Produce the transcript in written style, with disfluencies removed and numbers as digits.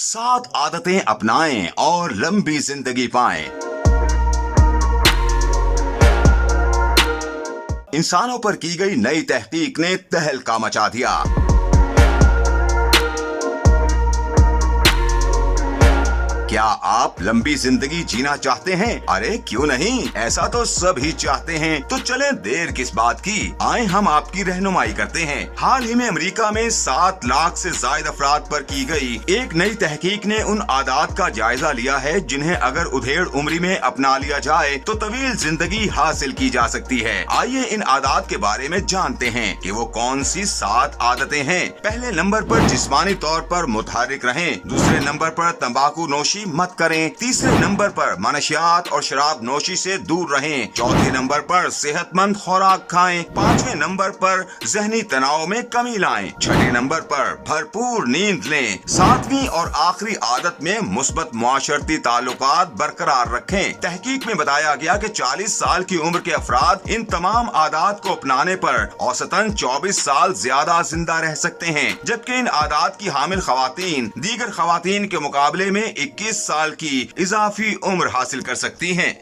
7 عادتیں اپنائیں اور لمبی زندگی پائیں۔ انسانوں پر کی گئی نئی تحقیق نے تہلکہ مچا دیا۔ کیا آپ لمبی زندگی جینا چاہتے ہیں؟ ارے کیوں نہیں، ایسا تو سب ہی چاہتے ہیں، تو چلیں دیر کس بات کی، آئیں ہم آپ کی رہنمائی کرتے ہیں۔ حال ہی میں امریکہ میں 7 لاکھ سے زائد افراد پر کی گئی ایک نئی تحقیق نے ان عادات کا جائزہ لیا ہے جنہیں اگر ادھیڑ عمری میں اپنا لیا جائے تو طویل زندگی حاصل کی جا سکتی ہے۔ آئیے ان عادات کے بارے میں جانتے ہیں کہ وہ کون سی 7 عادتیں ہیں۔ پہلے نمبر پر جسمانی طور پر متحرک رہیں، دوسرے نمبر پر تمباکو نوشی مت کریں، تیسرے نمبر پر منشیات اور شراب نوشی سے دور رہیں، چوتھے نمبر پر صحت مند خوراک کھائیں، پانچویں نمبر پر ذہنی تناؤ میں کمی لائیں، چھٹے نمبر پر بھرپور نیند لیں، ساتویں اور آخری عادت میں مثبت معاشرتی تعلقات برقرار رکھیں۔ تحقیق میں بتایا گیا کہ 40 سال کی عمر کے افراد ان تمام عادات کو اپنانے پر اوسطاً 24 سال زیادہ زندہ رہ سکتے ہیں، جبکہ ان عادات کی حامل خواتین دیگر خواتین کے مقابلے میں 21 سال کی اضافی عمر حاصل کر سکتی ہیں۔